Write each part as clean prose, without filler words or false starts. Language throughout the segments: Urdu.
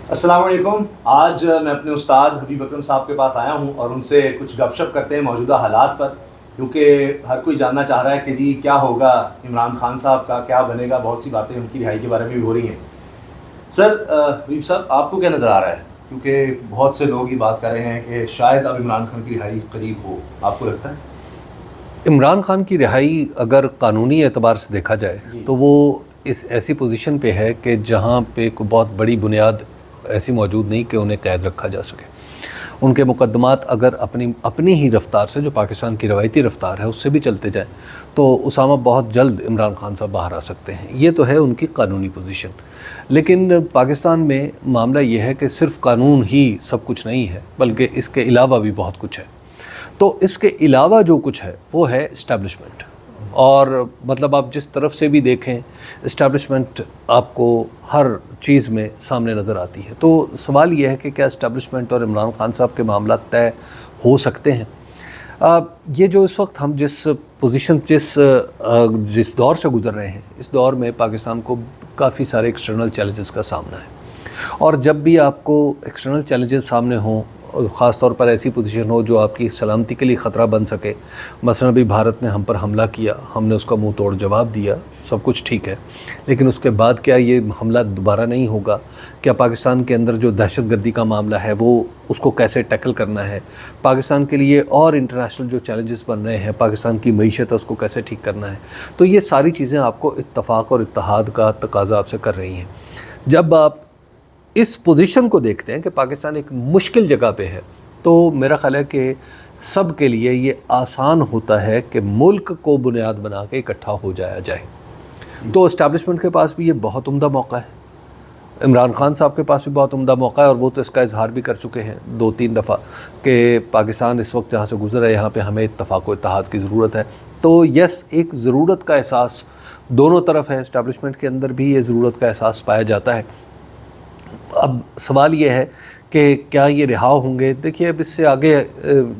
السلام علیکم. آج میں اپنے استاد حبیب اکرم صاحب کے پاس آیا ہوں اور ان سے کچھ گپ شپ کرتے ہیں موجودہ حالات پر، کیونکہ ہر کوئی جاننا چاہ رہا ہے کہ جی کیا ہوگا عمران خان صاحب کا، کیا بنے گا. بہت سی باتیں ان کی رہائی کے بارے میں بھی ہو رہی ہیں. سر حبیب صاحب، آپ کو کیا نظر آ رہا ہے؟ کیونکہ بہت سے لوگ یہ بات کر رہے ہیں کہ شاید اب عمران خان کی رہائی قریب ہو. آپ کو لگتا ہے؟ عمران خان کی رہائی اگر قانونی اعتبار سے دیکھا جائے تو وہ اس ایسی پوزیشن پہ ہے کہ جہاں پہ کوئی بہت بڑی بنیاد ایسی موجود نہیں کہ انہیں قید رکھا جا سکے. ان کے مقدمات اگر اپنی ہی رفتار سے، جو پاکستان کی روایتی رفتار ہے، اس سے بھی چلتے جائیں تو اسامہ بہت جلد عمران خان صاحب باہر آ سکتے ہیں. یہ تو ہے ان کی قانونی پوزیشن. لیکن پاکستان میں معاملہ یہ ہے کہ صرف قانون ہی سب کچھ نہیں ہے، بلکہ اس کے علاوہ بھی بہت کچھ ہے. تو اس کے علاوہ جو کچھ ہے وہ ہے اسٹیبلشمنٹ. اور مطلب آپ جس طرف سے بھی دیکھیں اسٹیبلشمنٹ آپ کو ہر چیز میں سامنے نظر آتی ہے. تو سوال یہ ہے کہ کیا اسٹیبلشمنٹ اور عمران خان صاحب کے معاملات طے ہو سکتے ہیں؟ یہ جو اس وقت ہم جس پوزیشن جس دور سے گزر رہے ہیں، اس دور میں پاکستان کو کافی سارے ایکسٹرنل چیلنجز کا سامنا ہے. اور جب بھی آپ کو ایکسٹرنل چیلنجز سامنے ہوں، خاص طور پر ایسی پوزیشن ہو جو آپ کی سلامتی کے لیے خطرہ بن سکے، مثلا ابھی بھارت نے ہم پر حملہ کیا، ہم نے اس کا منہ توڑ جواب دیا، سب کچھ ٹھیک ہے، لیکن اس کے بعد کیا یہ حملہ دوبارہ نہیں ہوگا؟ کیا پاکستان کے اندر جو دہشت گردی کا معاملہ ہے وہ اس کو کیسے ٹیکل کرنا ہے؟ پاکستان کے لیے اور انٹرنیشنل جو چیلنجز بن رہے ہیں، پاکستان کی معیشت ہے، اس کو کیسے ٹھیک کرنا ہے؟ تو یہ ساری چیزیں آپ کو اتفاق اور اتحاد کا تقاضا آپ سے کر رہی ہیں. جب آپ اس پوزیشن کو دیکھتے ہیں کہ پاکستان ایک مشکل جگہ پہ ہے، تو میرا خیال ہے کہ سب کے لیے یہ آسان ہوتا ہے کہ ملک کو بنیاد بنا کے اکٹھا ہو جایا جائے. تو اسٹیبلشمنٹ کے پاس بھی یہ بہت عمدہ موقع ہے، عمران خان صاحب کے پاس بھی بہت عمدہ موقع ہے، اور وہ تو اس کا اظہار بھی کر چکے ہیں 2-3 دفعہ کہ پاکستان اس وقت جہاں سے گزر رہا ہے یہاں پہ ہمیں اتفاق و اتحاد کی ضرورت ہے. تو یس، ایک ضرورت کا احساس دونوں طرف ہے، اسٹیبلشمنٹ کے اندر بھی یہ ضرورت کا احساس پایا جاتا ہے. اب سوال یہ ہے کہ کیا یہ رہا ہوں گے؟ دیکھیے، اب اس سے آگے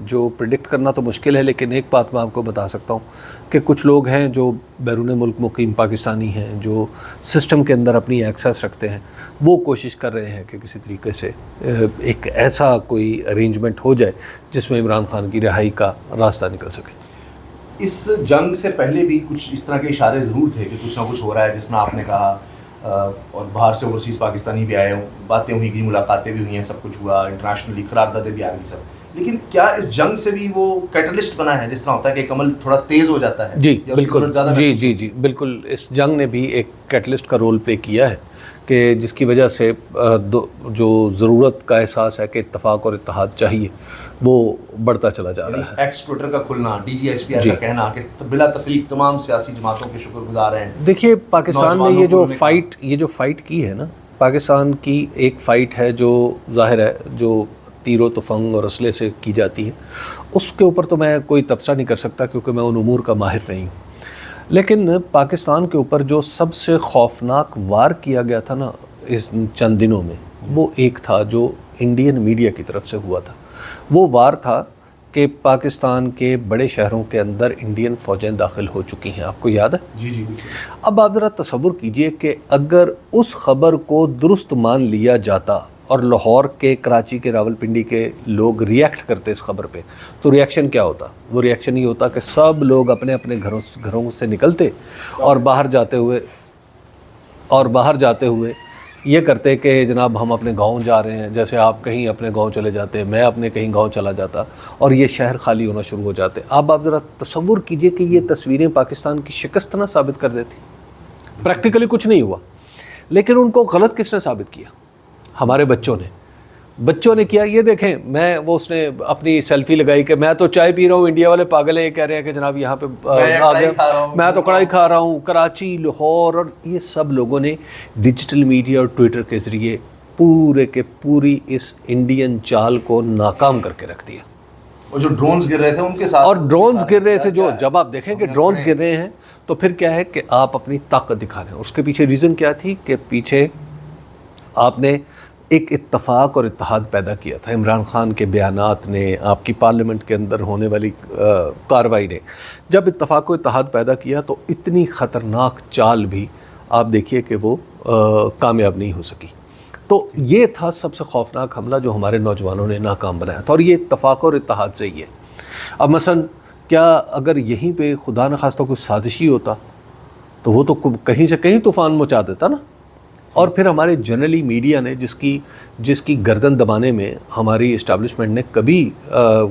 جو پریڈکٹ کرنا تو مشکل ہے، لیکن ایک بات میں آپ کو بتا سکتا ہوں کہ کچھ لوگ ہیں جو بیرون ملک مقیم پاکستانی ہیں، جو سسٹم کے اندر اپنی ایکسیس رکھتے ہیں، وہ کوشش کر رہے ہیں کہ کسی طریقے سے ایک ایسا کوئی ارینجمنٹ ہو جائے جس میں عمران خان کی رہائی کا راستہ نکل سکے. اس جنگ سے پہلے بھی کچھ اس طرح کے اشارے ضرور تھے کہ کچھ نہ کچھ ہو رہا ہے، جس طرح آپ نے کہا، اور باہر سے اوورسیز پاکستانی بھی آئے ہوں، باتیں ہوئی گئی، ملاقاتیں بھی ہوئی ہیں، سب کچھ ہوا، انٹرنیشنلی قراردادیں بھی آ گئی سب. لیکن کیا اس جنگ سے بھی وہ کیٹلسٹ بنا ہے، جس طرح ہوتا ہے کہ ایک عمل تھوڑا تیز ہو جاتا ہے؟ جی بالکل، جی بالکل، اس جنگ نے بھی ایک کیٹلسٹ کا رول پلے کیا ہے کہ جس کی وجہ سے جو ضرورت کا احساس ہے کہ اتفاق اور اتحاد چاہیے، وہ بڑھتا چلا جا رہا ہے. ایکس ٹویٹر کا کھلنا، D G S P R کا کہنا کہ بلا تفریق تمام سیاسی جماعتوں کے شکر گزار ہیں. دیکھیے، پاکستان نے یہ جو فائٹ کی ہے نا، پاکستان کی ایک فائٹ ہے جو ظاہر ہے جو تیر و تفنگ اور اسلحے سے کی جاتی ہے، اس کے اوپر تو میں کوئی تبصرہ نہیں کر سکتا کیونکہ میں ان امور کا ماہر نہیں ہوں. لیکن پاکستان کے اوپر جو سب سے خوفناک وار کیا گیا تھا نا اس چند دنوں میں، وہ ایک تھا جو انڈین میڈیا کی طرف سے ہوا تھا. وہ وار تھا کہ پاکستان کے بڑے شہروں کے اندر انڈین فوجیں داخل ہو چکی ہیں. آپ کو یاد ہے؟ جی. اب آپ ذرا تصور کیجئے کہ اگر اس خبر کو درست مان لیا جاتا اور لاہور کے، کراچی کے، راولپنڈی کے لوگ ریئیکٹ کرتے اس خبر پہ، تو ریئیکشن کیا ہوتا؟ وہ ریئیکشن یہ ہوتا کہ سب لوگ اپنے اپنے گھروں سے نکلتے اور باہر جاتے ہوئے یہ کرتے کہ جناب ہم اپنے گاؤں جا رہے ہیں، جیسے آپ کہیں اپنے گاؤں چلے جاتے، میں اپنے کہیں گاؤں چلا جاتا، اور یہ شہر خالی ہونا شروع ہو جاتے. اب آپ ذرا تصور کیجئے کہ یہ تصویریں پاکستان کی شکست نہ ثابت کر دیتی. پریکٹیکلی کچھ نہیں ہوا، لیکن ان کو غلط کس نے ثابت کیا؟ ہمارے بچوں نے کیا. یہ دیکھیں، اس نے اپنی سیلفی لگائی کہ میں تو چائے پی رہا ہوں، انڈیا والے پاگل ہیں، یہ کہہ رہے ہیں کہ جناب یہاں پہ میں تو کڑھائی کھا رہا ہوں. کراچی، لاہور، اور یہ سب لوگوں نے ڈیجیٹل میڈیا اور ٹویٹر کے ذریعے پوری اس انڈین چال کو ناکام کر کے رکھ دیا. اور جو ڈرونز گر رہے تھے ان کے ساتھ، اور ڈرونز گر رہے تھے، جو جب آپ دیکھیں کہ ڈرونز گر رہے ہیں تو پھر کیا ہے کہ آپ اپنی طاقت دکھا رہے ہیں. اس کے پیچھے ریزن کیا تھی کہ پیچھے آپ نے ایک اتفاق اور اتحاد پیدا کیا تھا. عمران خان کے بیانات نے، آپ کی پارلیمنٹ کے اندر ہونے والی کارروائی نے جب اتفاق و اتحاد پیدا کیا تو اتنی خطرناک چال بھی آپ دیکھیے کہ وہ کامیاب نہیں ہو سکی. تو یہ تھا سب سے خوفناک حملہ جو ہمارے نوجوانوں نے ناکام بنایا تھا، اور یہ اتفاق اور اتحاد سے ہی ہے۔ اب مثلا کیا اگر یہیں پہ خدا نخواستہ کوئی سازشی ہوتا تو وہ تو کہیں سے کہیں طوفان مچا دیتا نا، اور پھر ہمارے جنرلی میڈیا نے جس کی گردن دبانے میں ہماری اسٹیبلشمنٹ نے کبھی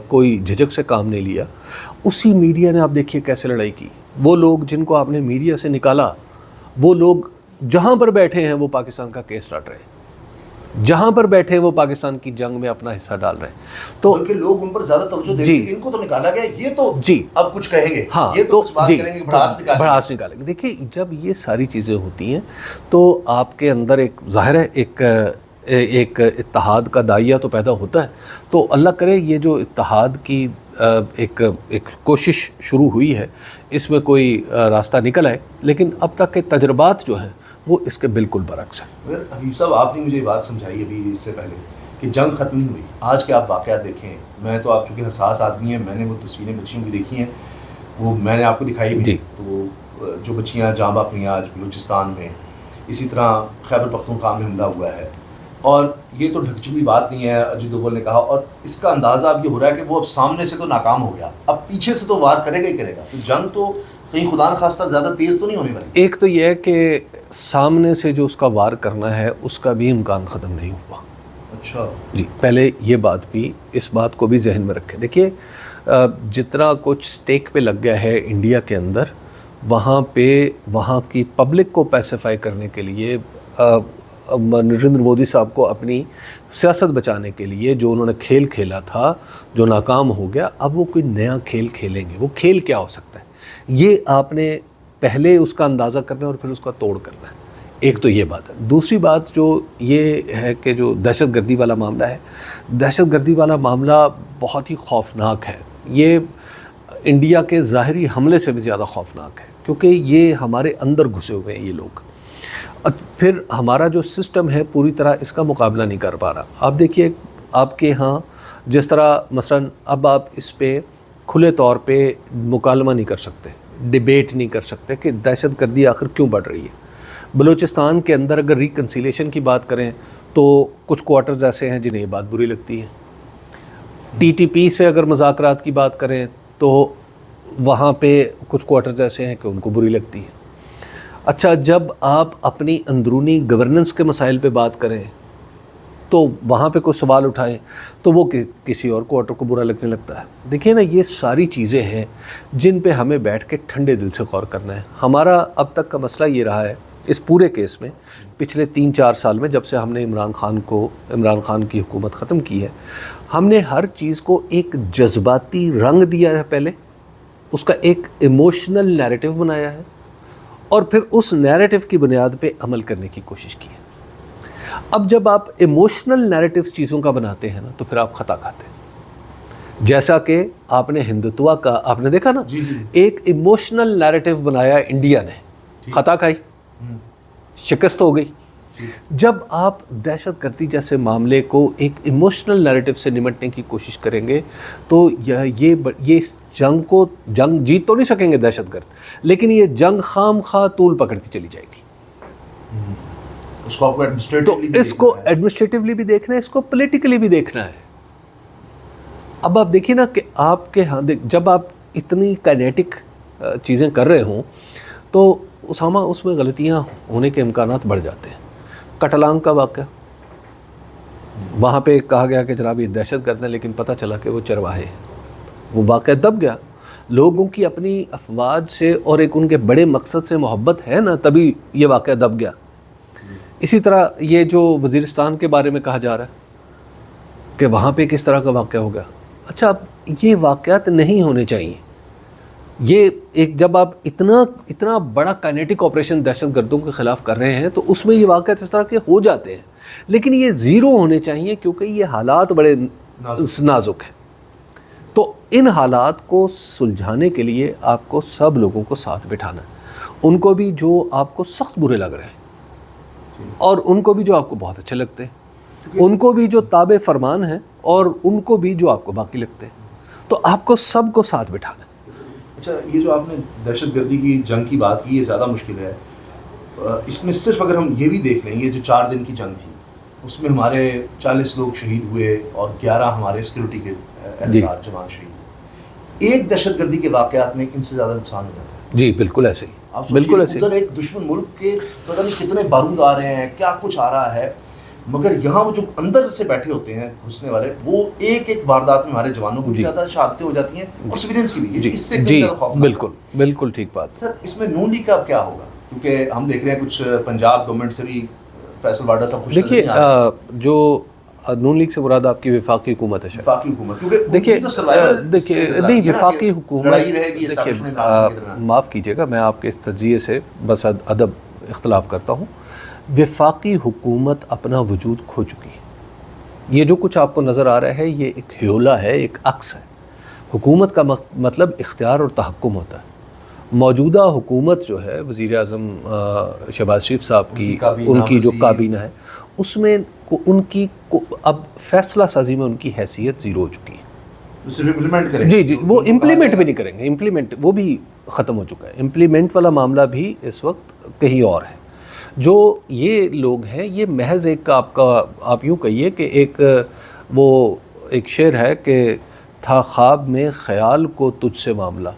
کوئی جھجک سے کام نہیں لیا، اسی میڈیا نے آپ دیکھیے کیسے لڑائی کی۔ وہ لوگ جن کو آپ نے میڈیا سے نکالا، وہ لوگ جہاں پر بیٹھے ہیں وہ پاکستان کا کیس لڑ رہے ہیں، جہاں پر بیٹھے وہ پاکستان کی جنگ میں اپنا حصہ ڈال رہے ہیں۔ تو بلکہ لوگ ان پر زیادہ توجہ دیتے ہیں کہ ان کو تو نکالا گیا، یہ تو اب کچھ کہیں گے، ہاں یہ تو کچھ بات کریں گے، بھڑاس نکالیں گے۔ دیکھیے جب یہ ساری چیزیں ہوتی ہیں تو آپ کے اندر ایک ظاہر ہے ایک اتحاد کا داعیہ تو پیدا ہوتا ہے۔ تو اللہ کرے یہ جو اتحاد کی ایک کوشش شروع ہوئی ہے اس میں کوئی راستہ نکل آئے، لیکن اب تک کے تجربات جو ہیں وہ اس کے بالکل برعکس ہیں۔ حبیب صاحب آپ نے مجھے یہ بات سمجھائی ابھی اس سے پہلے کہ جنگ ختم نہیں ہوئی۔ آج کے آپ واقعات دیکھیں، میں تو آپ چونکہ حساس آدمی ہیں، میں نے وہ تصویریں بچیوں کی دیکھی ہیں، وہ میں نے آپ کو دکھائی بھی، تو جو بچیاں جاں باپ ہوئی ہیں آج بلوچستان میں، اسی طرح خیبر پختونخوا میں حملہ ہوا ہے، اور یہ تو ڈھک چکی بات نہیں ہے، اجیت دوول نے کہا، اور اس کا اندازہ اب یہ ہو رہا ہے کہ وہ اب سامنے سے تو ناکام ہو گیا، اب پیچھے سے تو وار کرے گا ہی کرے گا، تو جنگ تو کہیں خدا نخواستہ زیادہ تیز تو نہیں ہونے والی۔ ایک تو یہ ہے کہ سامنے سے جو اس کا وار کرنا ہے اس کا بھی امکان ختم نہیں ہوا۔ اچھا جی، پہلے یہ بات بھی، اس بات کو بھی ذہن میں رکھیں۔ دیکھیے جتنا کچھ سٹیک پہ لگ گیا ہے انڈیا کے اندر، وہاں کی پبلک کو پیسیفائی کرنے کے لیے نریندر مودی صاحب کو اپنی سیاست بچانے کے لیے جو انہوں نے کھیل کھیلا تھا جو ناکام ہو گیا، اب وہ کوئی نیا کھیل کھیلیں گے۔ وہ کھیل کیا ہو سکتا ہے یہ آپ نے پہلے اس کا اندازہ کرنا ہے اور پھر اس کا توڑ کرنا ہے۔ ایک تو یہ بات ہے۔ دوسری بات جو یہ ہے کہ جو دہشت گردی والا معاملہ ہے، دہشت گردی والا معاملہ بہت ہی خوفناک ہے۔ یہ انڈیا کے ظاہری حملے سے بھی زیادہ خوفناک ہے، کیونکہ یہ ہمارے اندر گھسے ہوئے ہیں یہ لوگ، پھر ہمارا جو سسٹم ہے پوری طرح اس کا مقابلہ نہیں کر پا رہا۔ آپ دیکھیے آپ کے ہاں جس طرح مثلا اب آپ اس پہ کھلے طور پہ مکالمہ نہیں کر سکتے، ڈیبیٹ نہیں کر سکتے کہ دہشت گردی آخر کیوں بڑھ رہی ہے۔ بلوچستان کے اندر اگر ریکنسیلیشن کی بات کریں تو کچھ کوارٹرز ایسے ہیں جنہیں یہ بات بری لگتی ہے۔ ٹی ٹی پی سے اگر مذاکرات کی بات کریں تو وہاں پہ کچھ کوارٹرز ایسے ہیں کہ ان کو بری لگتی ہے۔ اچھا، جب آپ اپنی اندرونی گورننس کے مسائل پہ بات کریں تو وہاں پہ کوئی سوال اٹھائیں تو وہ کسی اور کوارٹر کو برا لگنے لگتا ہے۔ دیکھیے نا، یہ ساری چیزیں ہیں جن پہ ہمیں بیٹھ کے ٹھنڈے دل سے غور کرنا ہے۔ ہمارا اب تک کا مسئلہ یہ رہا ہے اس پورے کیس میں، پچھلے 3-4 سال میں جب سے ہم نے عمران خان کی حکومت ختم کی ہے، ہم نے ہر چیز کو ایک جذباتی رنگ دیا ہے، پہلے اس کا ایک ایموشنل نیریٹو بنایا ہے، اور پھر اس نیریٹو کی بنیاد پہ عمل کرنے کی کوشش کی ہے۔ اب جب آپ ایموشنل نیریٹوز چیزوں کا بناتے ہیں نا تو پھر آپ خطا کھاتے ہیں۔ جیسا کہ آپ نے ہندوتوا کا آپ نے دیکھا نا، ایک ایموشنل نیریٹو بنایا انڈیا نے، خطا کھائی، شکست ہو گئی۔ جب آپ دہشت گردی جیسے معاملے کو ایک ایموشنل نیریٹو سے نمٹنے کی کوشش کریں گے تو یہ اس جنگ جیت تو نہیں سکیں گے دہشت گرد، لیکن یہ جنگ خام خواہ طول پکڑتی چلی جائے گی۔ تو اس کو ایڈمنسٹریٹیولی بھی دیکھنا ہے، اس کو پولیٹیکلی بھی دیکھنا ہے۔ اب آپ دیکھیے نا کہ آپ کے ہاں جب آپ اتنی کائنیٹک چیزیں کر رہے ہوں تو اسامہ اس میں غلطیاں ہونے کے امکانات بڑھ جاتے ہیں۔ کٹلانگ کا واقعہ، وہاں پہ کہا گیا کہ جناب یہ دہشت گرد ہیں، لیکن پتہ چلا کہ وہ چرواہے ہیں۔ وہ واقعہ دب گیا، لوگوں کی اپنی افواج سے اور ایک ان کے بڑے مقصد سے محبت ہے نا، تبھی یہ واقعہ دب گیا۔ اسی طرح یہ جو وزیرستان کے بارے میں کہا جا رہا ہے کہ وہاں پہ کس طرح کا واقعہ ہو گیا، اچھا اب یہ واقعات نہیں ہونے چاہیے۔ یہ ایک جب آپ اتنا بڑا کائنیٹک آپریشن دہشت گردوں کے خلاف کر رہے ہیں تو اس میں یہ واقعات اس طرح کے ہو جاتے ہیں، لیکن یہ زیرو ہونے چاہیے کیونکہ یہ حالات بڑے نازک ہیں۔ تو ان حالات کو سلجھانے کے لیے آپ کو سب لوگوں کو ساتھ بٹھانا ہے، ان کو بھی جو آپ کو سخت برے لگ رہے ہیں اور ان کو بھی جو آپ کو بہت اچھے لگتے ہیں، ان کو بھی جو تابع فرمان ہیں اور ان کو بھی جو آپ کو باقی لگتے ہیں، تو آپ کو سب کو ساتھ بٹھانا ہے۔ اچھا، یہ جو آپ نے دہشت گردی کی جنگ کی بات کی، یہ زیادہ مشکل ہے۔ اس میں صرف اگر ہم یہ بھی دیکھ لیں، یہ جو 4 دن کی جنگ تھی، اس میں ہمارے 40 لوگ شہید ہوئے اور 11 ہمارے سیکورٹی کے اہلکار جوان شہید ہوئے. ایک دہشت گردی کے واقعات میں ان سے زیادہ نقصان ہو جاتا ہے. جی بالکل ایسے ہی, آپ بالکل سوچیے ایسے ہی. ادھر ایک دشمن ملک کے پتہ نہیں کتنے بارود آ رہے ہیں, کیا کچھ آ رہا ہے, مگر یہاں وہ جو اندر سے بیٹھے ہوتے ہیں گھسنے والے, وہ ایک ایک واردات میں ہمارے جوانوں کو بھی زیادہ شہادتیں ہو جاتی ہیں اور سویلینس کی بھی. اس سے کہیں زیادہ خوف. بالکل بالکل ٹھیک بات. سر اس میں نون لیگ کا کیا ہوگا, کیونکہ ہم دیکھ رہے ہیں کچھ پنجاب گورنمنٹ سے بھی فیصل واڈا صاحب خوش دیکھیے جو نون لیگ سے مراد آپ کی وفاقی حکومت ہے. وفاقی حکومت, کیونکہ دیکھیے نہیں وفاقی حکومت, دیکھیے معاف کیجیے گا میں آپ کے اس تجزیے سے بس ادب اختلاف کرتا ہوں. وفاقی حکومت اپنا وجود کھو چکی ہے. یہ جو کچھ آپ کو نظر آ رہا ہے یہ ایک ہیولا ہے, ایک عکس ہے. حکومت کا مطلب اختیار اور تحکم ہوتا ہے. موجودہ حکومت جو ہے وزیر اعظم شہباز شریف صاحب کی, ان کی جو کابینہ ہے اس میں ان کی اب فیصلہ سازی میں ان کی حیثیت زیرو ہو چکی ہے. جی وہ امپلیمنٹ بھی نہیں کریں گے. امپلیمنٹ وہ بھی ختم ہو چکا ہے. امپلیمنٹ والا معاملہ بھی اس وقت کہیں اور ہے. جو یہ لوگ ہیں یہ محض ایک آپ یوں کہیے کہ ایک شعر ہے کہ تھا خواب میں خیال کو تجھ سے معاملہ,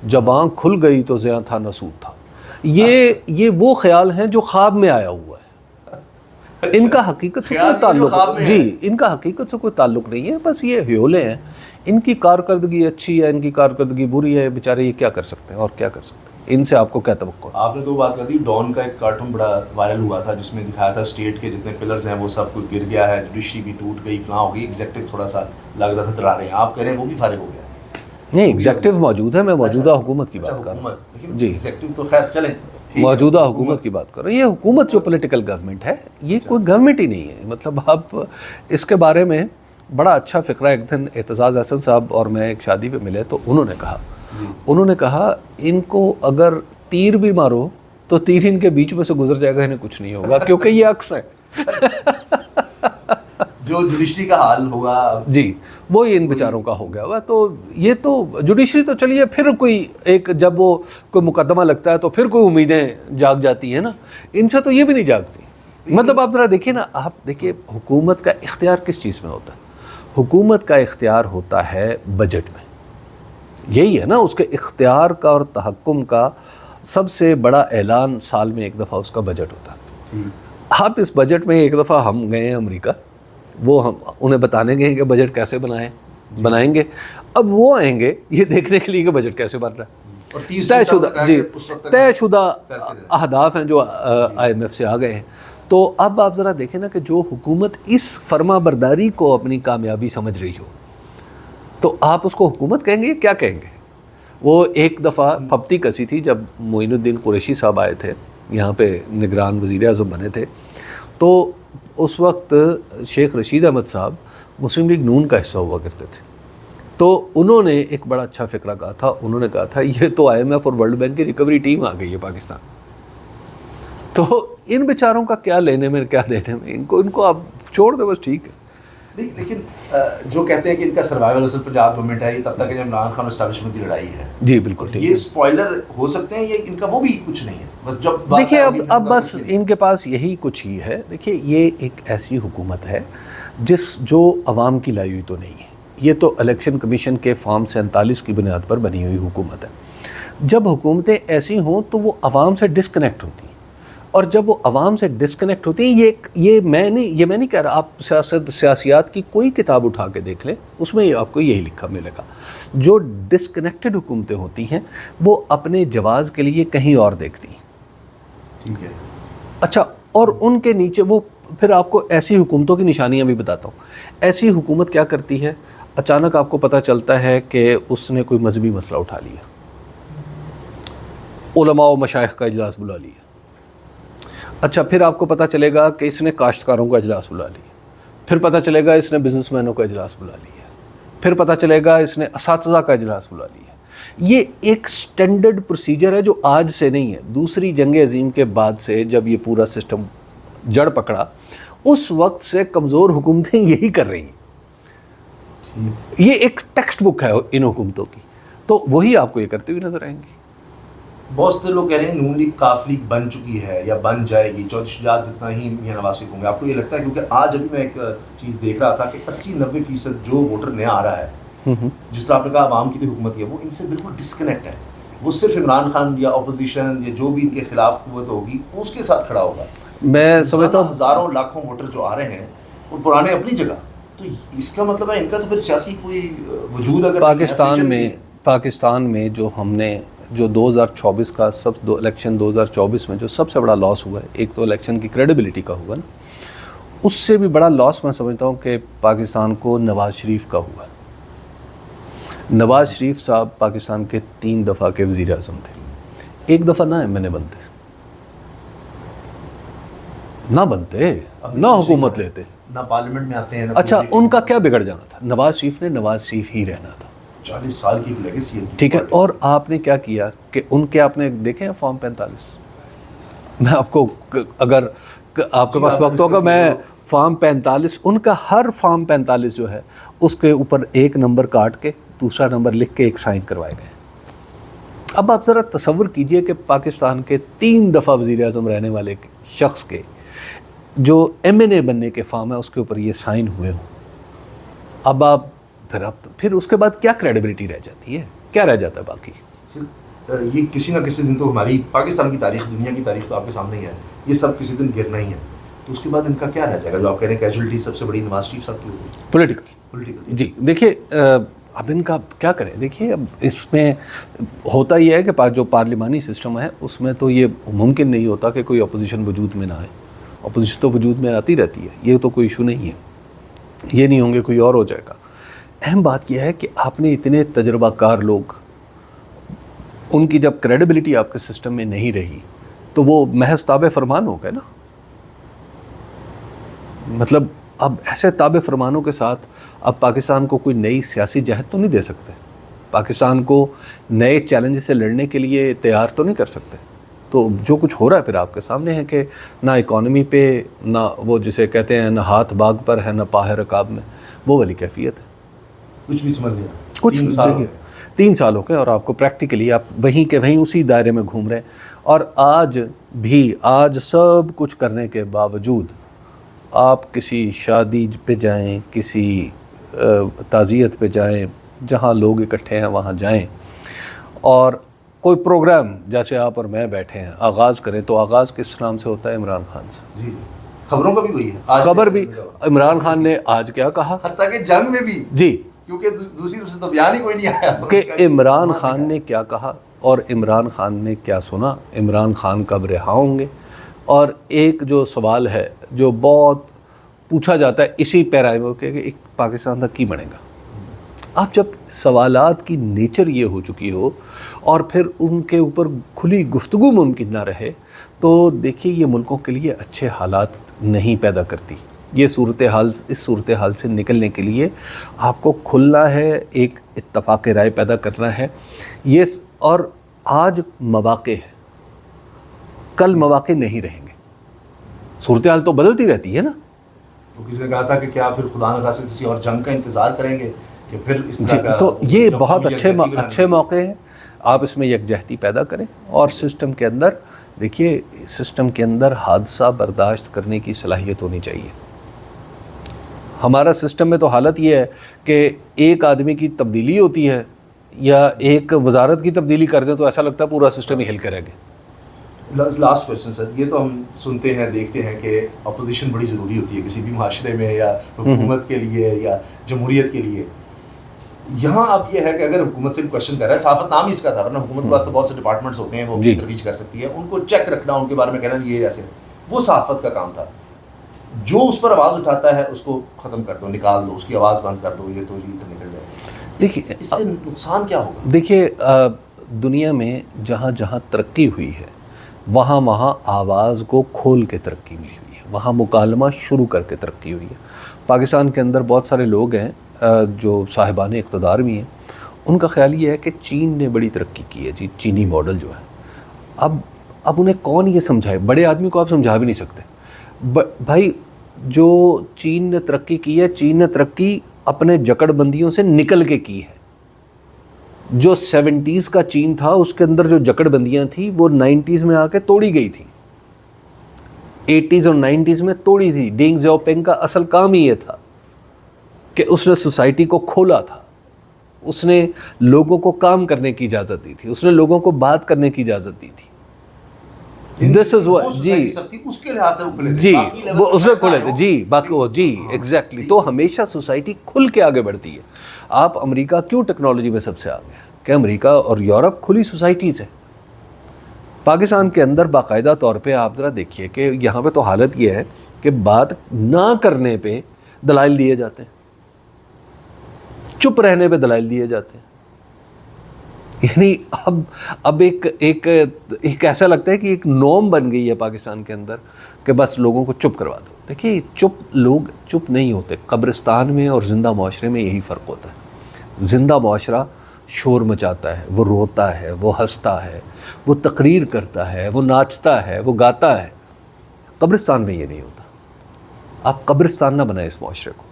جب آنکھ کھل گئی تو زیاں تھا نصوب تھا. یہ وہ خیال ہیں جو خواب میں آیا ہوا ہے. ان کا حقیقت سے کوئی تعلق ان کا حقیقت سے کوئی تعلق نہیں ہے. بس یہ ہیولے ہیں. ان کی کارکردگی اچھی ہے, ان کی کارکردگی بری ہے, بیچارے یہ کیا کر سکتے ہیں اور کیا کر سکتے ہیں. ان سے آپ کو کیا توقع ہے؟ آپ نے تو بات کر دی, ڈان کا ایک کارٹون بڑا وائرل ہوا تھا جس میں دکھایا تھا اسٹیٹ کے جتنے پلرز ہیں وہ سب کچھ گر گیا ہے, جوڈیشری بھی ٹوٹ گئی, فلاں ہو گئی, ایگزیکٹو تھوڑا سا لگ رہا تھا ڈرا رہے ہیں. آپ کہہ رہے ہیں وہ بھی فارغ ہو گیا؟ نہیں ایگزیکٹو موجود ہے, میں موجودہ حکومت کی بات کر رہا ہوں. جی ایگزیکٹو تو خیر چلیں, موجودہ حکومت کی بات کر رہے ہیں. یہ حکومت جو پولیٹیکل گورنمنٹ ہے یہ کوئی گورنمنٹ ہی نہیں ہے. مطلب آپ اس کے بارے میں بڑا اچھا فقرہ ایک دن اعتزاز احسن صاحب اور میں ایک شادی پہ ملے تو انہوں نے کہا ان کو اگر تیر بھی مارو تو تیر ان کے بیچ میں سے گزر جائے گا, انہیں کچھ نہیں ہوگا کیونکہ یہ عکس ہے. جو جوڈیشری کا حال ہوگا جی وہ ان بیچاروں کا ہو گیا ہوا. تو یہ تو جوڈیشری تو چلیے پھر کوئی ایک جب وہ کوئی مقدمہ لگتا ہے تو پھر کوئی امیدیں جاگ جاتی ہیں نا, ان سے تو یہ بھی نہیں جاگتی. مطلب آپ ذرا دیکھیے نا, آپ دیکھیے حکومت کا اختیار کس چیز میں ہوتا ہے. حکومت کا اختیار ہوتا ہے بجٹ میں. یہی ہے نا اس کے اختیار کا اور تحکم کا سب سے بڑا اعلان سال میں ایک دفعہ اس کا بجٹ ہوتا ہے. آپ اس بجٹ میں ایک دفعہ ہم گئے ہیں امریکہ, وہ ہم انہیں بتانے گئے کہ بجٹ کیسے بنائیں گے. اب وہ آئیں گے یہ دیکھنے کے لیے کہ بجٹ کیسے بن رہا ہے. طے شدہ اہداف ہیں جو آئی ایم ایف سے آ گئے ہیں. تو اب آپ ذرا دیکھیں نا کہ جو حکومت اس فرما برداری کو اپنی کامیابی سمجھ رہی ہو تو آپ اس کو حکومت کہیں گے, کیا کہیں گے؟ وہ ایک دفعہ پھپتی کسی تھی جب معین الدین قریشی صاحب آئے تھے یہاں پہ نگران وزیر اعظم بنے تھے, تو اس وقت شیخ رشید احمد صاحب مسلم لیگ نون کا حصہ ہوا کرتے تھے. تو انہوں نے ایک بڑا اچھا فقرہ کہا تھا. انہوں نے کہا تھا یہ تو آئی ایم ایف اور ورلڈ بینک کی ریکوری ٹیم آ گئی ہے پاکستان. تو ان بیچاروں کا کیا لینے میں کیا دینے میں, ان کو آپ چھوڑ دیں بس, ٹھیک ہے. نہیں لیکن جو کہتے ہیں کہ ان کا سروائیول اصل پنجاب گورنمنٹ ہے, یہ تب تک کہ عمران خان اسٹیبلشمنٹ کی لڑائی ہے. جی بالکل ٹھیک. یہ اسپوائلر ہو سکتے ہیں, یہ ان کا وہ بھی کچھ نہیں ہے. بس جب دیکھیے اب بس ان کے پاس یہی کچھ ہی ہے. دیکھیے یہ ایک ایسی حکومت ہے جو عوام کی لائی ہوئی تو نہیں ہے. یہ تو الیکشن کمیشن کے فارم 47 کی بنیاد پر بنی ہوئی حکومت ہے. جب حکومتیں ایسی ہوں تو وہ عوام سے ڈسکنیکٹ ہوتی ہیں, اور جب وہ عوام سے ڈسکنیکٹ ہوتی ہیں, یہ میں نہیں کہہ رہا, آپ سیاسیات کی کوئی کتاب اٹھا کے دیکھ لیں, اس میں آپ کو یہی لکھا ملے گا. جو ڈسکنیکٹڈ حکومتیں ہوتی ہیں وہ اپنے جواز کے لیے کہیں اور دیکھتی ہیں. ٹھیک ہے. اچھا, اور ان کے نیچے وہ پھر آپ کو ایسی حکومتوں کی نشانیاں بھی بتاتا ہوں. ایسی حکومت کیا کرتی ہے, اچانک آپ کو پتہ چلتا ہے کہ اس نے کوئی مذہبی مسئلہ اٹھا لیا, علماء و مشائخ کا اجلاس بلا لیا. اچھا, پھر آپ کو پتہ چلے گا کہ اس نے کاشتکاروں کا اجلاس بلا لیا. پھر پتہ چلے گا اس نے بزنس مینوں کا اجلاس بلا لیا. پھر پتہ چلے گا اس نے اساتذہ کا اجلاس بلا لیا. یہ ایک سٹینڈرڈ پروسیجر ہے جو آج سے نہیں ہے. دوسری جنگ عظیم کے بعد سے جب یہ پورا سسٹم جڑ پکڑا اس وقت سے کمزور حکومتیں یہی کر رہی ہیں. یہ ایک ٹیکسٹ بک ہے ان حکومتوں کی, تو وہی آپ کو یہ کرتے ہوئے نظر آئیں گی. بہت سے لوگ کہہ رہے ہیں نون لیگ کاف لیگ بن چکی ہے یا بن جائے گی، چودھری شجاعت جتنا ہی میاں نواز شریف ہوں گے. آپ کو یہ لگتا ہے؟ کیونکہ آج ابھی میں ایک چیز دیکھ رہا تھا کہ 80-90% جو ووٹر نیا آ رہا ہے، جس طرح آپ نے کہا عوام کی حکومت ہے، وہ ان سے بالکل ڈسکنیکٹ ہے. وہ صرف عمران خان یا اپوزیشن یا جو بھی ان کے خلاف قوت ہوگی اس کے ساتھ کھڑا ہوگا. میں سمجھتا ہوں ہزاروں لاکھوں ووٹر جو آ رہے ہیں وہ پرانے اپنی جگہ، تو اس کا مطلب ہے ان کا تو پھر سیاسی کوئی وجود اگر پاکستان میں جو ہم نے جو 2024 کا الیکشن 2024 میں جو سب سے بڑا لاس ہوا ہے، ایک تو الیکشن کی کریڈیبلٹی کا ہوا نا، اس سے بھی بڑا لاس میں سمجھتا ہوں کہ پاکستان کو نواز شریف کا ہوا. نواز شریف صاحب پاکستان کے 3 دفعہ کے وزیر اعظم تھے. ایک دفعہ نہ MNA بنتے، نہ حکومت لیتے، نہ پارلیمنٹ میں آتے ہیں. اچھا ان کا کیا بگڑ جانا تھا؟ نواز شریف ہی رہنا تھا. 40 سال کی لیگیسی ہے. ٹھیک ہے. اور آپ نے کیا کیا کہ ان کے آپ نے دیکھے ہیں فارم 45. میں آپ کو اگر آپ کے پاس وقت ہوگا میں فارم 45 ان کا ہر فارم 45 جو ہے اس کے اوپر ایک نمبر کاٹ کے دوسرا نمبر لکھ کے ایک سائن کروائے گئے. اب آپ ذرا تصور کیجئے کہ پاکستان کے 3 دفعہ وزیر اعظم رہنے والے شخص کے جو MNA بننے کے فارم ہے اس کے اوپر یہ سائن ہوئے ہوں. اب آپ پھر اس کے بعد کیا کریڈیبلٹی رہ جاتی ہے؟ کیا رہ جاتا ہے باقی؟ یہ کسی نہ کسی دن تو ہماری پاکستان کی تاریخ، دنیا کی تاریخ تو آپ کے سامنے ہی ہے، یہ سب کسی دن گرنا ہی ہے. تو اس کے بعد ان کا کیا رہ جائے گا؟ جو آپ کہہ رہے ہیں کیجولٹی سب سے بڑی نواز شریف صاحب کی ہوگی پولیٹیکل. جی دیکھیے اب ان کا کیا کریں. دیکھیے اب اس میں ہوتا یہ ہے کہ جو پارلیمانی سسٹم ہے اس میں تو یہ ممکن نہیں ہوتا کہ کوئی اپوزیشن وجود میں نہ آئے. اپوزیشن تو وجود میں آتی رہتی ہے، یہ تو کوئی ایشو نہیں ہے. یہ نہیں ہوں گے کوئی اور ہو جائے گا. اہم بات یہ ہے کہ آپ نے اتنے تجربہ کار لوگ، ان کی جب کریڈیبلٹی آپ کے سسٹم میں نہیں رہی تو وہ محض تابع فرمان ہو گئے نا. مطلب اب ایسے تابع فرمانوں کے ساتھ اب پاکستان کو کوئی نئی سیاسی جہت تو نہیں دے سکتے، پاکستان کو نئے چیلنج سے لڑنے کے لیے تیار تو نہیں کر سکتے. تو جو کچھ ہو رہا ہے پھر آپ کے سامنے ہے کہ نہ اکانومی پہ، نہ وہ جسے کہتے ہیں نہ ہاتھ باغ پر ہے، نہ پاہ رکاب میں، وہ والی کیفیت ہے. کچھ بھی سمجھ لیا. کچھ 3 سال ہو گئے اور آپ کو پریکٹیکلی آپ وہیں کے وہیں اسی دائرے میں گھوم رہے ہیں. اور آج سب کچھ کرنے کے باوجود آپ کسی شادی پہ جائیں، کسی تعزیت پہ جائیں، جہاں لوگ اکٹھے ہیں وہاں جائیں، اور کوئی پروگرام جیسے آپ اور میں بیٹھے ہیں آغاز کریں تو آغاز کس نام سے ہوتا ہے؟ عمران خان سے. جی خبروں کا بھی وہی ہے. خبر بھی عمران خان نے آج کیا کہا، حتیٰ کہ جنگ میں بھی، جی کیونکہ دوسری طرف سے تو بیان ہی کوئی نہیں آیا کہ عمران خان نے کیا کہا اور عمران خان نے کیا سنا، عمران خان کب رہا ہوں گے. اور ایک جو سوال ہے جو بہت پوچھا جاتا ہے اسی پیرائے میں کہ ایک پاکستان کا کی بنے گا. آپ جب سوالات کی نیچر یہ ہو چکی ہو اور پھر ان کے اوپر کھلی گفتگو ممکن نہ رہے تو دیکھیے یہ ملکوں کے لیے اچھے حالات نہیں پیدا کرتی. اس صورتحال سے نکلنے کے لیے آپ کو کھلنا ہے، ایک اتفاق رائے پیدا کرنا ہے. یہ اور آج مواقع ہے، کل مواقع نہیں رہیں گے. صورتحال تو بدلتی رہتی ہے نا. تو کسی نے کہا تھا کہ کیا پھر خدا نہ خاصے کسی اور جنگ کا انتظار کریں گے کہ پھر اس طرح کا. تو یہ بہت اچھے موقع ہیں. آپ اس میں یکجہتی پیدا کریں اور سسٹم کے اندر دیکھیے، سسٹم کے اندر حادثہ برداشت کرنے کی صلاحیت ہونی چاہیے. ہمارا سسٹم میں تو حالت یہ ہے کہ ایک آدمی کی تبدیلی ہوتی ہے یا ایک وزارت کی تبدیلی کر دیں تو ایسا لگتا ہے پورا سسٹم ہی ہل کے رہ گیا. لاسٹ کویشچن سر، یہ تو ہم سنتے ہیں دیکھتے ہیں کہ اپوزیشن بڑی ضروری ہوتی ہے کسی بھی معاشرے میں، یا حکومت کے لیے یا جمہوریت کے لیے. یہاں اب یہ ہے کہ اگر حکومت سے کویشچن کر رہا ہے، صحافت نام ہی اس کا تھا، ورنہ حکومت کے پاس تو بہت سے ڈپارٹمنٹس ہوتے ہیں، وہ ترویج کر سکتی ہے، ان کو چیک رکھنا، ان کے بارے میں کہنا یہ ایسے، وہ صحافت کا کام تھا. جو اس پر آواز اٹھاتا ہے اس کو ختم کر دو، نکال دو، اس کی آواز بند کر دو، یہ تو نکل جائے. دیکھیے اس سے نقصان کیا ہوگا؟ دیکھیے دنیا میں جہاں جہاں ترقی ہوئی ہے وہاں وہاں آواز کو کھول کے ترقی ملی ہوئی ہے، وہاں مکالمہ شروع کر کے ترقی ہوئی ہے. پاکستان کے اندر بہت سارے لوگ ہیں جو صاحبان اقتدار بھی ہیں، ان کا خیال یہ ہے کہ چین نے بڑی ترقی کی ہے. جی چینی ماڈل جو ہے، اب انہیں کون یہ سمجھائے؟ بڑے آدمی کو آپ سمجھا بھی نہیں سکتے. بھائی جو چین نے ترقی کی ہے، چین نے ترقی اپنے جکڑ بندیوں سے نکل کے کی ہے. جو 70s کا چین تھا اس کے اندر جو جکڑ بندیاں تھیں وہ 90s میں آ کے توڑی گئی تھی, 80s اور 90s میں توڑی تھی. ڈینگ زیاؤپنگ کا اصل کام ہی یہ تھا کہ اس نے سوسائٹی کو کھولا تھا, اس نے لوگوں کو کام کرنے کی اجازت دی تھی, اس نے لوگوں کو بات کرنے کی اجازت دی تھی. دس از واٹ, جی اس کے لحاظ سے وہ کھلے تھے, جی باقی level وہ اس میں پہ کھلے شاید تھے, وہ- جی باقی وہ, جی ایگزیکٹلی. تو ہمیشہ سوسائٹی کھل کے آگے بڑھتی ہے. آپ امریکہ کیوں ٹیکنالوجی میں سب سے آگے ہے کہ امریکہ اور یورپ کھلی سوسائٹیز ہے. پاکستان کے اندر باقاعدہ طور پہ آپ ذرا دیکھیے کہ یہاں پہ تو حالت یہ ہے کہ بات نہ کرنے پہ دلائل دیے جاتے ہیں, چپ رہنے پہ دلائل دیے جاتے ہیں. یعنی اب ایک ایسا لگتا ہے کہ ایک نورم بن گئی ہے پاکستان کے اندر کہ بس لوگوں کو چپ کروا دو. دیکھیے لوگ چپ نہیں ہوتے. قبرستان میں اور زندہ معاشرے میں یہی فرق ہوتا ہے. زندہ معاشرہ شور مچاتا ہے, وہ روتا ہے, وہ ہنستا ہے, وہ تقریر کرتا ہے, وہ ناچتا ہے, وہ گاتا ہے. قبرستان میں یہ نہیں ہوتا. آپ قبرستان نہ بنائیں اس معاشرے کو.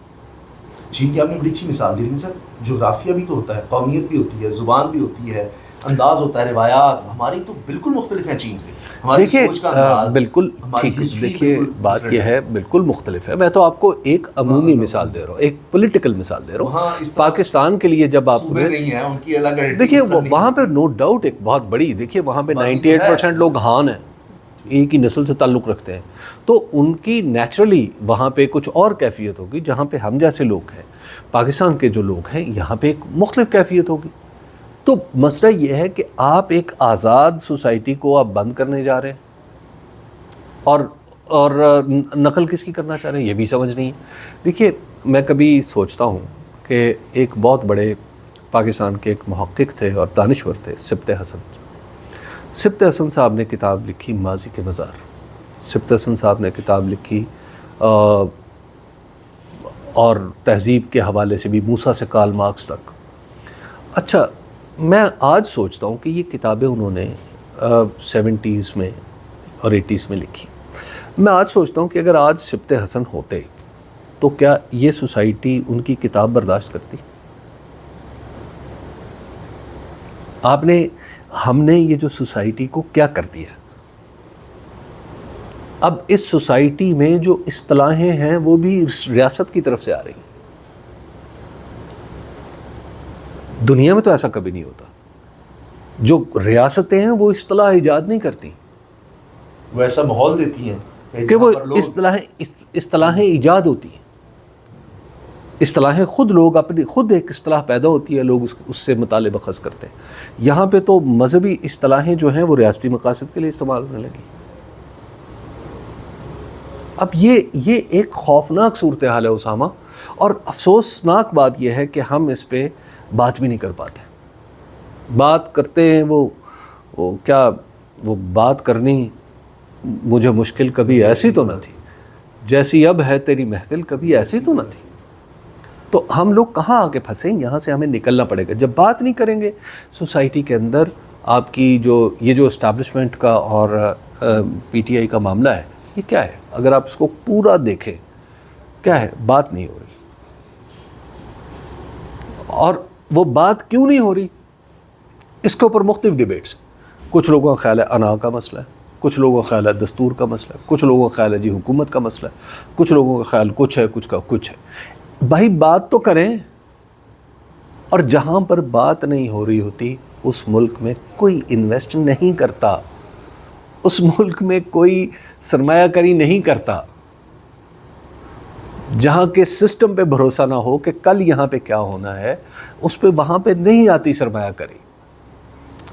چین کی آپ نے بڑی اچھی مثال دی, لیکن سر جغرافیہ بھی تو ہوتا ہے, قومیت بھی ہوتی ہے, زبان بھی ہوتی ہے, انداز ہوتا ہے, روایات ہماری تو بالکل مختلف ہیں چین سے. ہماری دیکھیے سوچ کا انداز, بالکل ہماری ٹھیک, history دیکھیے بالکل بات different یہ ہے بالکل مختلف ہے. میں تو آپ کو ایک عمومی مثال دے رہا ہوں, ایک پولیٹیکل مثال دے رہا وہاں ہوں. اس طرح پاکستان کے لیے جب آپ صوبے نہیں ہیں, ان کی الگ identity دیکھیے اس طرح نہیں وہاں پہ ہوتی. نو ڈاؤٹ ایک بہت بڑی, دیکھیے وہاں پہ باقی تو ہے. 98% لوگ ہان ہیں, ایک ہی نسل سے تعلق رکھتے ہیں, تو ان کی نیچرلی وہاں پہ کچھ اور کیفیت ہوگی جہاں پہ ہم جیسے لوگ ہیں. پاکستان کے جو لوگ ہیں یہاں پہ ایک مختلف کیفیت ہوگی. تو مسئلہ یہ ہے کہ آپ ایک آزاد سوسائٹی کو آپ بند کرنے جا رہے ہیں اور نقل کس کی کرنا چاہ رہے ہیں یہ بھی سمجھ نہیں ہے. دیکھیے میں کبھی سوچتا ہوں کہ ایک بہت بڑے پاکستان کے ایک محقق تھے اور دانشور تھے, سبط حسن. سبط حسن صاحب نے کتاب لکھی ماضی کے مزار. سبط حسن صاحب نے کتاب لکھی اور تہذیب کے حوالے سے بھی موسیٰ سے کارل مارکس تک. اچھا میں آج سوچتا ہوں کہ یہ کتابیں انہوں نے 70s میں اور 80s میں لکھی. میں آج سوچتا ہوں کہ اگر آج سبط حسن ہوتے تو کیا یہ سوسائٹی ان کی کتاب برداشت کرتی؟ ہم نے یہ جو سوسائٹی کو کیا کر دیا. اب اس سوسائٹی میں جو اصطلاحیں ہیں وہ بھی ریاست کی طرف سے آ رہی ہیں. دنیا میں تو ایسا کبھی نہیں ہوتا. جو ریاستیں ہیں وہ اصطلاح ایجاد نہیں کرتی, وہ ایسا ماحول دیتی ہیں کہ وہ اصطلاحیں ایجاد ہوتی ہیں. اصطلاحیں خود ایک اصطلاح پیدا ہوتی ہے, لوگ اس سے مطالبہ بحث کرتے ہیں. یہاں پہ تو مذہبی اصطلاحیں جو ہیں وہ ریاستی مقاصد کے لیے استعمال ہونے لگی. اب یہ ایک خوفناک صورتحال ہے اسامہ, اور افسوسناک بات یہ ہے کہ ہم اس پہ بات بھی نہیں کر پاتے. بات کرتے ہیں وہ بات کرنی مجھے مشکل کبھی ایسی تو نہ تھی, جیسی اب ہے تیری محفل کبھی ایسی تو نہ تھی. تو ہم لوگ کہاں آ کے پھنسے, یہاں سے ہمیں نکلنا پڑے گا. جب بات نہیں کریں گے سوسائٹی کے اندر, آپ کی جو اسٹیبلشمنٹ کا اور پی ٹی آئی کا معاملہ ہے یہ کیا ہے, اگر آپ اس کو پورا دیکھیں کیا ہے, بات نہیں ہو رہی. اور وہ بات کیوں نہیں ہو رہی, اس کے اوپر مختلف ڈیبیٹس. کچھ لوگوں کا خیال ہے انا کا مسئلہ ہے, کچھ لوگوں کا خیال ہے دستور کا مسئلہ ہے, کچھ لوگوں کا خیال ہے جی حکومت کا مسئلہ ہے, کچھ لوگوں کا خیال کچھ ہے, کچھ کا کچھ ہے. بھائی بات تو کریں. اور جہاں پر بات نہیں ہو رہی ہوتی اس ملک میں کوئی انویسٹ نہیں کرتا, اس ملک میں کوئی سرمایہ کاری نہیں کرتا. جہاں کے سسٹم پہ بھروسہ نہ ہو کہ کل یہاں پہ کیا ہونا ہے, اس پہ وہاں پہ نہیں آتی سرمایہ کاری.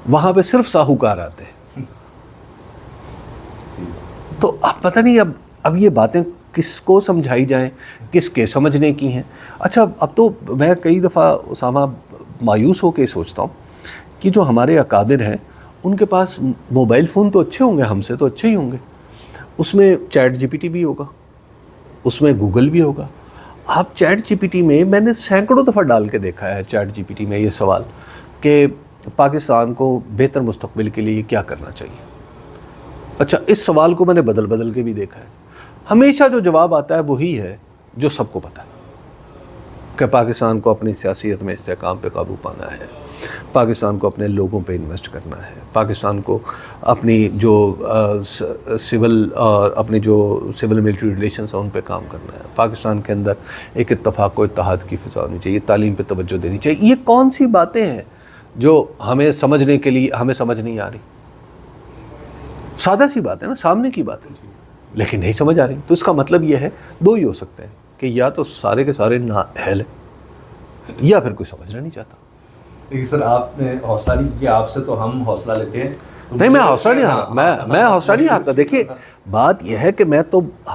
وہاں پہ صرف ساہوکار آتے ہیں. تو اب پتہ نہیں اب یہ باتیں کس کو سمجھائی جائیں, کس کے سمجھنے کی ہیں. اچھا اب تو میں کئی دفعہ اسامہ مایوس ہو کے سوچتا ہوں کہ جو ہمارے اکابر ہیں ان کے پاس موبائل فون تو اچھے ہوں گے, ہم سے تو اچھے ہی ہوں گے. اس میں چیٹ جی پی ٹی بھی ہوگا, اس میں گوگل بھی ہوگا. آپ چیٹ جی پی ٹی میں نے سینکڑوں دفعہ ڈال کے دیکھا ہے چیٹ جی پی ٹی میں یہ سوال کہ پاکستان کو بہتر مستقبل کے لیے کیا کرنا چاہیے. اچھا اس سوال کو میں نے بدل کے بھی دیکھا ہے. ہمیشہ جو جواب آتا ہے وہی ہے جو سب کو پتہ ہے کہ پاکستان کو اپنی سیاست میں استحکام پہ قابو پانا ہے, پاکستان کو اپنے لوگوں پہ انویسٹ کرنا ہے، پاکستان کو اپنی جو اپنی جو سول ملٹری ریلیشنس ہیں ان پہ کام کرنا ہے، پاکستان کے اندر ایک اتفاق و اتحاد کی فضا ہونی چاہیے، تعلیم پہ توجہ دینی چاہیے. یہ کون سی باتیں ہیں جو ہمیں سمجھنے کے لیے ہمیں سمجھ نہیں آ رہی؟ سادہ سی بات ہے نا، سامنے کی بات ہے، لیکن نہیں سمجھ آ رہی. تو اس کا مطلب یہ ہے دو ہی ہو سکتے ہیں کہ یا تو سارے کے سارے نااہل ہیں یا پھر کوئی سمجھنا نہیں چاہتا. لیکن سر آپ نے حوصلہ نہیں کیا، آپ سے تو ہم حوصلہ لیتے ہیں. نہیں میں حوصلہ نہیں ہارا، میں حوصلہ نہیں ہارتا. دیکھیے بات یہ ہے کہ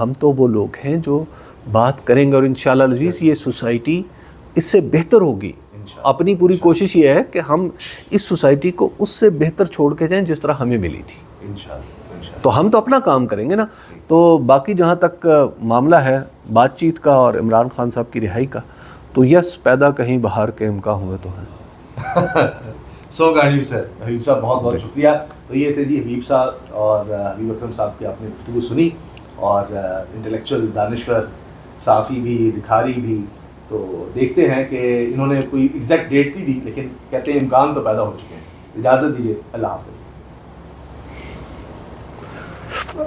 ہم تو وہ لوگ ہیں جو بات کریں گے، اور انشاءاللہ العزیز یہ سوسائٹی اس سے بہتر ہوگی. اپنی پوری کوشش یہ ہے کہ ہم اس سوسائٹی کو اس سے بہتر چھوڑ کے جائیں جس طرح ہمیں ملی تھی. تو ہم تو اپنا کام کریں گے نا. تو باقی جہاں تک معاملہ ہے بات چیت کا اور عمران خان صاحب کی رہائی کا، تو یس پیدا کہیں بہار کے امکان ہوئے تو ہیں. سو کائنڈ سر. حبیب صاحب بہت بہت شکریہ. تو یہ تھے جی حبیب صاحب اور حبیب اکرم صاحب کی آپ نے گفتگو سنی، اور انٹلیکچوئل، دانشور، صحافی بھی، لکھاری بھی. تو دیکھتے ہیں کہ انہوں نے کوئی ایگزیکٹ ڈیٹ نہیں دی، لیکن کہتے ہیں امکان تو پیدا ہو چکے ہیں. اجازت دیجیے، اللہ حافظ.